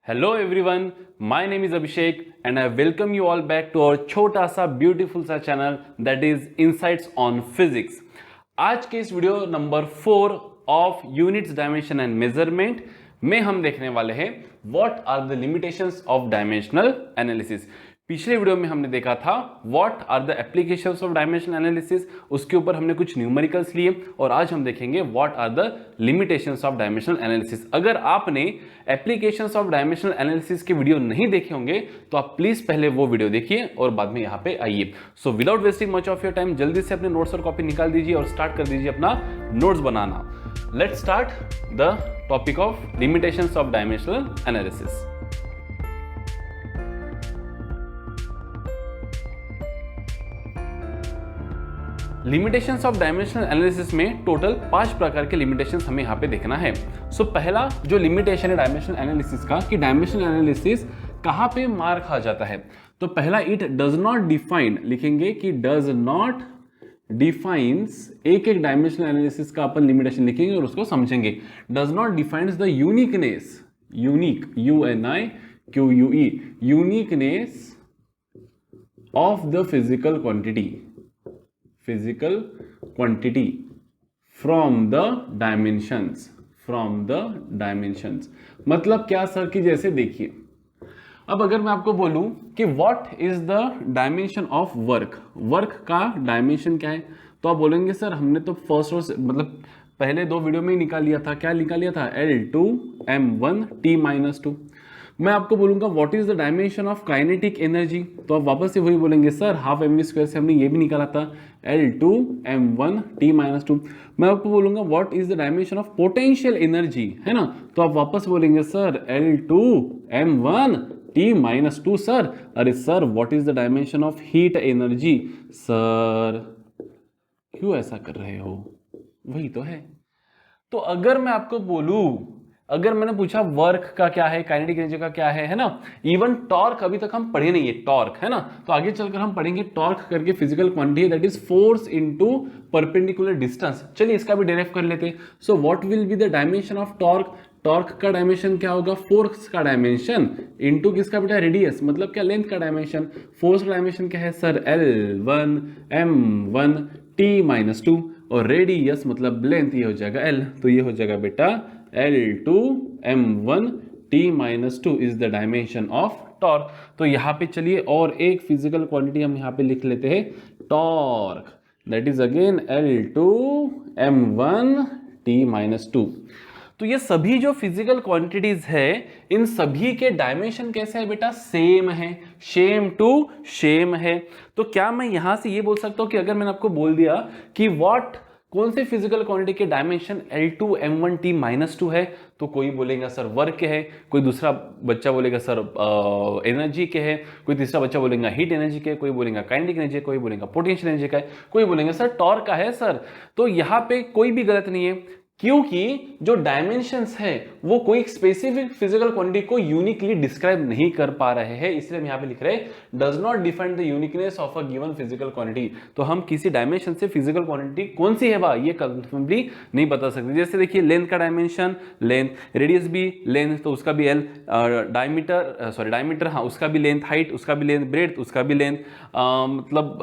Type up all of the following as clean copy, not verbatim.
Hello everyone, my name is Abhishek and I welcome you all back to our छोटा सा beautiful सा channel that is Insights on Physics। आज के इस video number 4 of units dimension and measurement में हम देखने वाले हैं what are the limitations of dimensional analysis. पिछले वीडियो में हमने देखा था what are the applications of dimensional analysis, उसके ऊपर हमने कुछ न्यूमेरिकल्स लिए और आज हम देखेंगे what are the limitations of dimensional analysis. अगर आपने एप्लीकेशंस ऑफ डायमेंशनल एनालिसिस के वीडियो नहीं देखे होंगे तो आप प्लीज पहले वो वीडियो देखिए और बाद में यहाँ पे आइए। So without wasting much of your time जल्दी से अपने नोट्स और कॉपी निकाल दीजिए और स्टार्ट कर दीजिए अपना notes banana. Let's start the topic of limitations of dimensional analysis. Limitations of dimensional analysis में टोटल 5 प्रकार के लिमिटेशंस हमें यहाँ पे देखना है। पहला जो लिमिटेशन है डायमेंशनल एनालिसिस का कि डायमेंशनल एनालिसिस कहाँ पे मार खा जाता है, तो पहला इट डज नॉट डिफाइन, लिखेंगे कि डज नॉट डिफाइंस, एक एक डायमेंशनल एनालिसिस का अपन लिमिटेशन लिखेंगे और उसको समझेंगे। Does not defines the uniqueness, unique UNIQUE, uniqueness of the physical quantity, physical quantity from the dimensions। मतलब क्या सर कि जैसे देखिए, अब अगर मैं आपको बोलूं कि what is the dimension of work का डायमेंशन क्या है, तो आप बोलेंगे सर हमने तो फर्स्ट और मतलब पहले 2 वीडियो में ही निकाल लिया था। क्या निकाल लिया था? L2 M1 T-2। मैं आपको बोलूंगा what is the dimension of kinetic energy, तो आप वापस से वही बोलेंगे सर हाफ mv² से हमने ये भी निकाला था L2 M1 T-2। मैं आपको बोलूंगा what is the dimension of potential energy, है ना, तो आप वापस बोलेंगे sir L2 M1 T-2। Sir अरे sir what is the dimension of heat energy, sir क्यों ऐसा कर रहे हो, वही तो है। तो अगर मैं आपको बोलूं, अगर मैंने पूछा वर्क का क्या है, काइनेटिक एनर्जी का क्या है ना, इवन टॉर्क अभी तक हम पढ़े नहीं है, टॉर्क है ना, तो आगे चलकर हम पढ़ेंगे टॉर्क करके physical quantity that is force into perpendicular distance. चलिए इसका भी डेराइव कर लेते हैं। So what will be the dimension of torque, torque का डायमेंशन क्या होगा? फोर्स का डायमेंशन इनटू किसका बेटा? रेडियस, मतलब क्या लेंथ का डायमेंशन। फोर्स का डायमेंशन क्या है सर? L1 M1 T-2 और रेडियस मतलब लेंथ ये हो जाएगा L, तो ये हो जाएगा बेटा L2 M1 T-2 is the dimension of torque. तो यहाँ पे चलिए और एक फिजिकल क्वांटिटी हम यहाँ पे लिख लेते हैं torque, that is again L2 M1 T-2। तो ये सभी जो फिजिकल क्वांटिटीज है इन सभी के डायमेंशन कैसे है बेटा? सेम है, सेम टू सेम है। तो क्या मैं यहां से ये बोल सकता हूं कि अगर मैंने आपको बोल दिया कि व्हाट, कौन से फिजिकल क्वांटिटी के डायमेंशन L2 M1 T-2 है, तो कोई बोलेगा सर वर्क के है, कोई दूसरा बच्चा बोलेगा सर एनर्जी के है, कोई तीसरा बच्चा बोलेगा हीट एनर्जी के, कोई बोलेगा काइनेटिक एनर्जी, कोई बोलेगा पोटेंशियल एनर्जी का है, कोई बोलेगा सर टॉर्क का है सर। तो यहाँ पे कोई भी गलत नहीं है, क्योंकि जो डायमेंशंस है वो कोई स्पेसिफिक फिजिकल क्वांटिटी को यूनिकली डिस्क्राइब नहीं कर पा रहे हैं, इसलिए हम यहाँ पे लिख रहे हैं does not define the uniqueness of a given physical quantity. तो हम किसी डायमेंशन से फिजिकल क्वांटिटी कौन सी है बा ये कंफर्मली नहीं बता सकते। जैसे देखिए लेंथ का डायमेंशन लेंथ, रेडियस भी लेंथ तो उसका भी L, डायमीटर हाँ उसका भी लेंथ, हाइट उसका भी लेंथ, ब्रेड्थ उसका भी लेंथ, मतलब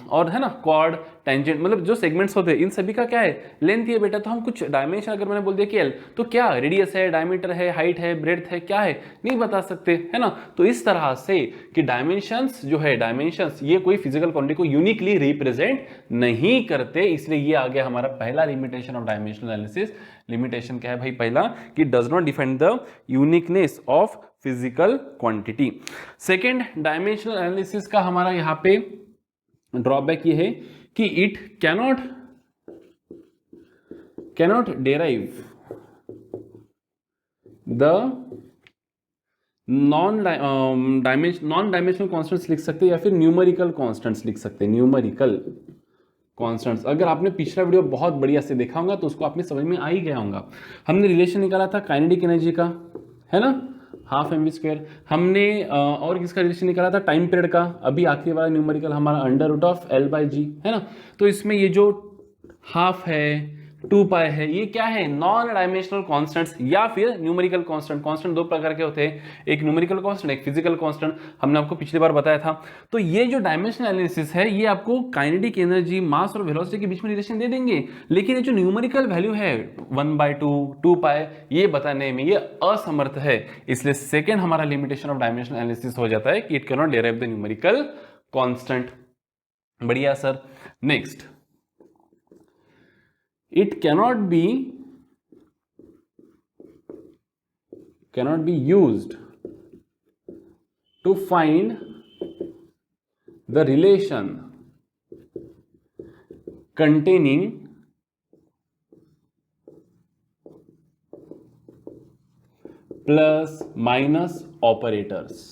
और है ना क्वाड, टेंजेंट, मतलब जो सेगमेंट्स होते हैं इन सभी का क्या है? लेंथ ही है बेटा। तो हम कुछ डायमेंशन अगर मैंने बोल दिया कि L, तो क्या रेडियस है, डायमीटर है, हाइट है, ब्रेड्थ है, क्या है नहीं बता सकते, है ना। तो इस तरह से कि डायमेंशंस जो है, डायमेंशंस ये कोई फिजिकल क्वांटिटी को यूनिकली रिप्रेजेंट नहीं करते, इसलिए ये आ गया हमारा पहला limitation of dimensional analysis. Limitation क्या है भाई? पहला कि does not define the uniqueness of physical quantity. Second dimensional analysis का हमारा यहाँ पे ड्रॉबैक ये है कि it cannot derive the non dimensional constants लिख सकते हैं या फिर न्यूमेरिकल कॉन्स्टेंट्स लिख सकते हैं, न्यूमेरिकल कॉन्स्टेंट्स। अगर आपने पिछला वीडियो बहुत बढ़िया से देखा होगा तो उसको आपने समझ में आ ही गया होगा। हमने रिलेशन निकाला था काइनेटिक एनर्जी का, है ना, हाफ mv²। हमने और किसका रिलेशन निकाला था? टाइम पीरियड का। अभी आखिरी वाला न्यूमेरिकल हमारा √L/g है ना। तो इसमें ये जो हाफ है 2 पाई है, ये क्या है, नॉन डायमेंशनल कॉन्स्टेंट्स या फिर न्यूमेरिकल कांस्टेंट। कांस्टेंट दो प्रकार के होते हैं, एक न्यूमेरिकल कांस्टेंट, एक फिजिकल कांस्टेंट, हमने आपको पिछली बार बताया था। तो ये जो डायमेंशनल एनालिसिस है ये आपको काइनेटिक एनर्जी, मास और वेलोसिटी के बीच में रिलेशन दे देंगे, लेकिन ये जो न्यूमेरिकल वैल्यू है 1/2, 2 पाई, ये बताने में ये असमर्थ है। इसलिए सेकेंड हमारा लिमिटेशन ऑफ डायमेंशनल एनालिसिस हो जाता है कि it can not derive the numerical constant. बढ़िया sir. Next, it cannot be used to find the relation containing plus minus operators।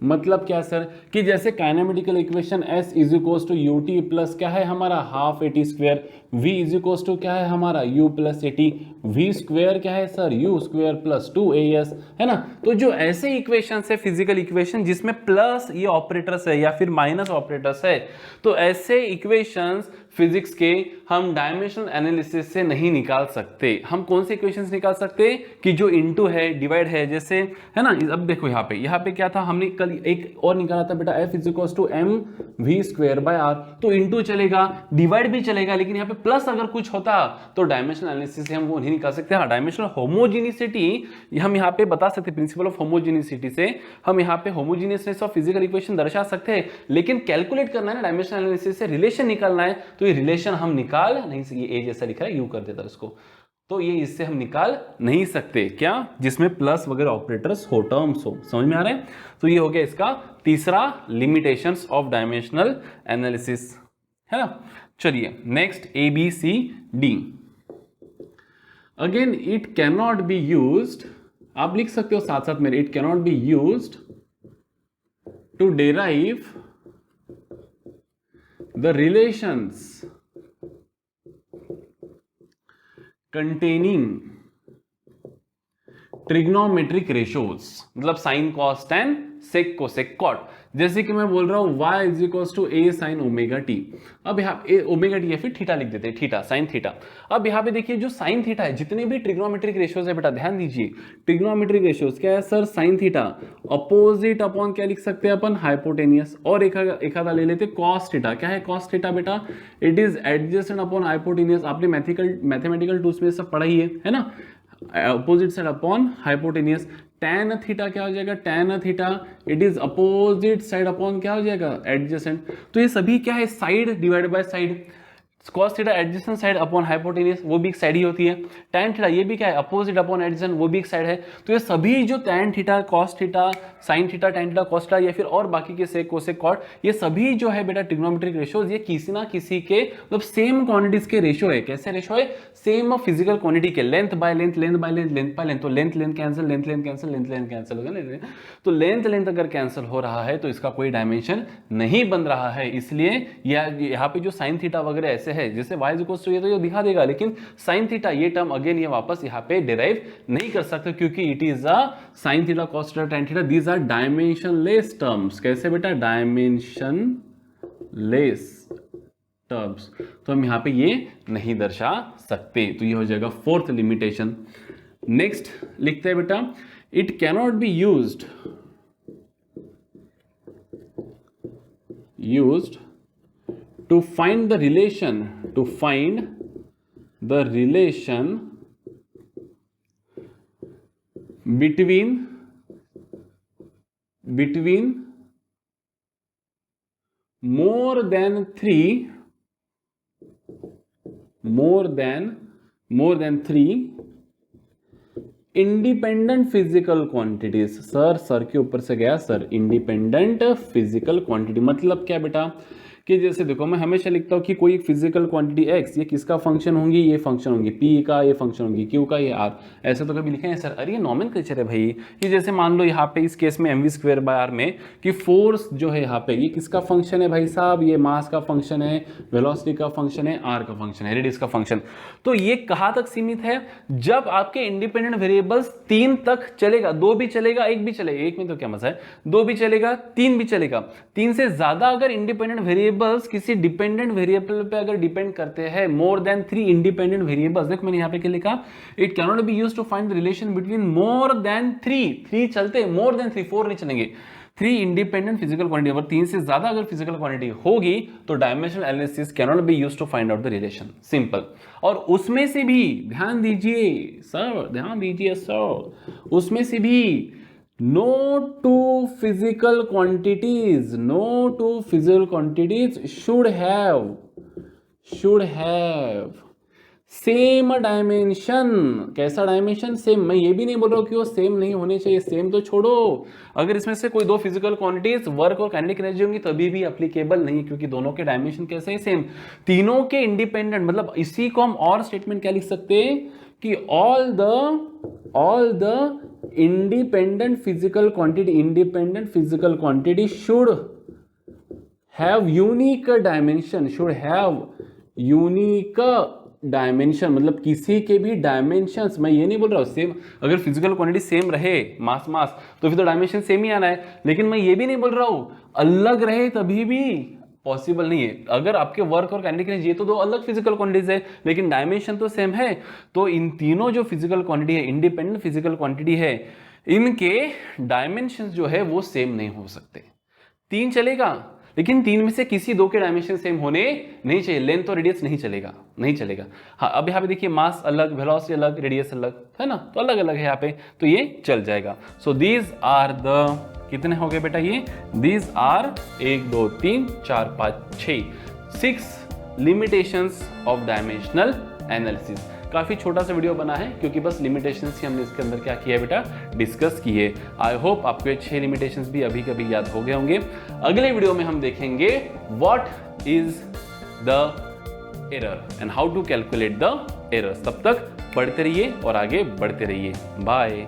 मतलब क्या सर, कि जैसे kinematical equation S is equals to u t plus क्या है हमारा half a t square, V is equals to क्या है हमारा U plus a t, v square क्या है sir U square plus 2AS, है ना। तो जो ऐसे इक्वेशन है फिजिकल इक्वेशन जिसमें प्लस ये ऑपरेटर्स है या फिर माइनस ऑपरेटर्स है, तो ऐसे इक्वेशंस फिजिक्स के हम डायमेंशनल एनालिसिस से नहीं निकाल सकते। हम कौन से इक्वेशंस निकाल सकते, कि जो इनटू है, डिवाइड है, जैसे है ना। अब देखो यहाँ पे क्या था, हमने कल एक और निकाला था बेटा, F is equals to m v square by r. तो इनटू चलेगा, डिवाइड भी चलेगा, लेकिन यहाँ पे प्लस अगर कुछ होता तो डायमेंशनल एनालिसिस से हम वो नहीं निकाल सकते। हाँ, डायमेंशनल होमोजेनिसिटी हम यहाँ पे बता सकते, प्रिंसिपल ऑफ होमोजेनिसिटी से हम यहाँ पे होमोजेनियसनेस ऑफ फिजिकल इक्वेशन दर्शा सकते हैं, लेकिन कैलकुलेट करना है ना डायमेंशनल एनालिसिस से, रिलेशन निकालना है, तो ये रिलेशन हम निकाल नहीं सकते। ये ए जैसा लिखा है, यू कर देता इसको, तो ये इससे हम निकाल नहीं सकते, क्या, जिसमें प्लस वगैरह ऑपरेटर्स हो, टर्म्स हो। समझ में आ रहा है। तो ये हो गया इसका तीसरा लिमिटेशंस ऑफ डायमेंशनल एनालिसिस, है ना। चलिए next, ABCD। Again it can not be used, आप लिख सकते हो साथ साथ मेरे, it can not be used to derive the relations containing trigonometric ratios, मतलब sine cos tan sec cosec cot. जैसे कि मैं बोल रहा हूं y is equals to A sine omega T. अब यहाँ ओमेगा टी या फिर थीटा लिख देते हैं, थीटा साइन थीटा। अब यहाँ पे देखिए जो साइन थीटा है, जितने भी ट्रिग्नोमेट्रिक रेशियोज है बेटा ध्यान दीजिए, ट्रिग्नोमेट्रिक रेशियोज क्या है sir, sine theta opposite upon क्या लिख सकते हैं अपन, हाइपोटेनियस। और एक आधा ले लेते कॉस थीटा, क्या है कॉस थीटा बेटा, it is adjacent upon hypotenuse. आपने मैथमेटिकल टूल्स में सब पढ़ा ही है ना, opposite side upon hypotenuse. tan theta क्या हो जाएगा, tan theta it is opposite side upon क्या हो जाएगा, एडजेसेंट। तो ये सभी क्या है, side divide by side. cos theta adjacent side upon hypotenuse, वो भी एक साइड ही होती है। tan थीटा ये भी क्या है, अपोजिट अपॉन एडजेसेंट, वो भी एक साइड है। तो ये सभी जो tan theta, cos theta, sin theta, tan theta, cos theta या फिर और बाकी के सेक कोसेक कॉट, ये सभी जो है बेटा ट्रिग्नोमेट्रिक रेशियोज, ये किसी ना किसी के मतलब सेम क्वांटिटीज के रेशियो है। कैसे रेशियो है, सेम फिजिकल क्वांटिटी के, length by length, length by length, length by length. तो length length cancel, length length cancel, length length cancel हो गया। तो लेंथ लेंथ अगर कैंसिल हो रहा है तो इसका कोई डायमेंशन नहीं बन रहा है। इसलिए यहाँ पे जो साइन थीटा वगैरह ऐसे है, जैसे y तो ये तो ये दिखा देगा, लेकिन साइन थीटा ये टर्म अगेन ये वापस यहाँ पे डिराइव नहीं कर सकते, क्योंकि it is a sine theta, cos theta, tan theta, these are dimensionless terms. कैसे बेटा, डायमेंशनलेस टर्म्स, तो हम यहाँ पे ये नहीं दर्शा सकते। तो ये हो जाएगा फोर्थ लिमिटेशन। नेक्स्ट लिखते हैं बेटा, it cannot be used to find the relation between more than three independent physical quantities. Sir के ऊपर से गया सर, इंडिपेंडेंट फिजिकल क्वांटिटी मतलब क्या बेटा, कि जैसे देखो मैं हमेशा लिखता हूँ कि कोई फिजिकल क्वांटिटी x, ये किसका फंक्शन होंगी, ये फंक्शन होंगी p का, ये फंक्शन होंगी q का, ये r। ऐसे तो कभी लिखे हैं सर, अरे ये नॉमेनक्लेचर है भाई। कि जैसे मान लो यहाँ पे इस केस में mv²/r में कि फोर्स जो है यहाँ पे, ये किसका फंक्शन है भाई साहब, ये मास का फंक्शन है, वेलोसिटी का फंक्शन है, r का फंक्शन है, रेडियस का फंक्शन। तो ये कहाँ तक सीमित है, जब आपके इंडिपेंडेंट वेरिएबल्स 3 तक चलेगा, 2 भी चलेगा, 1 भी चलेगा, 1 में तो क्या मजा है, 2 भी चलेगा, 3 भी चलेगा। 3 से ज्यादा अगर इंडिपेंडेंट वेरिएबल वेरिएबल्स किसी डिपेंडेंट वेरिएबल पे अगर डिपेंड करते हैं, मोर देन 3 इंडिपेंडेंट वेरिएबल्स, देखो मैंने यहाँ पे क्या लिखा, it can not be used to find the relation between more than 3 चलते, मोर देन 3, 4 नहीं चलेंगे, 3 इंडिपेंडेंट फिजिकल क्वांटिटी, अगर 3 से ज्यादा अगर फिजिकल क्वांटिटी होगी तो dimensional analysis can not be used to find out the relation, simple. और उसमें से भी ध्यान दीजिए सर, ध्यान दीजिए सर, उसमें से भी no two physical quantities should have same dimension। कैसा डायमेंशन? सेम। मैं ये भी नहीं बोल रहा हूँ कि वो सेम नहीं होने चाहिए, सेम तो छोड़ो, अगर इसमें से कोई 2 फिजिकल क्वांटिटीज वर्क और काइनेटिक एनर्जी होंगी तभी भी एप्लीकेबल नहीं, क्योंकि दोनों के डायमेंशन कैसे है? सेम। तीनों के इंडिपेंडेंट, मतलब इसी को हम और स्टेटमेंट क्या लिख सकते हैं कि all the independent physical quantity should have unique dimension, मतलब किसी के भी डायमेंशंस, मैं ये नहीं बोल रहा हूँ सेम, अगर फिजिकल क्वांटिटी सेम रहे मास तो फिर तो डायमेंशन सेम ही आना है, लेकिन मैं ये भी नहीं बोल रहा हूँ अलग रहे तभी भी पॉसिबल नहीं है। अगर आपके वर्क और काइनेटिक एनर्जी ये तो 2 अलग फिजिकल क्वांटिटीज है, लेकिन डायमेंशन तो सेम है, तो इन तीनों जो फिजिकल क्वांटिटी है, इंडिपेंडेंट फिजिकल क्वांटिटी है, इनके डायमेंशन जो है वो सेम नहीं हो सकते। 3 चलेगा, लेकिन 3 में से किसी 2 के डायमेंशन सेम होने नहीं चाहिए, लेंथ और रेडियस नहीं चलेगा। हाँ, अब यहाँ पे देखिए मास अलग, वेलोसिटी अलग, रेडियस अलग है ना, तो अलग अलग है यहाँ पे, तो ये चल जाएगा। सो दीज आर द, कितने हो गए बेटा ये? These are 1 2 3 4 5 6 limitations of dimensional analysis. काफी छोटा सा वीडियो बना है क्योंकि बस लिमिटेशंस ही हमने इसके अंदर क्या किया बेटा, डिस्कस किए। आई होप आपको ये 6 लिमिटेशंस भी अभी कभी याद हो गए होंगे। अगले वीडियो में हम देखेंगे what is the error and how to calculate the errors. तब तक पढ़ते रहिए और आगे बढ़ते रहिए। बाय।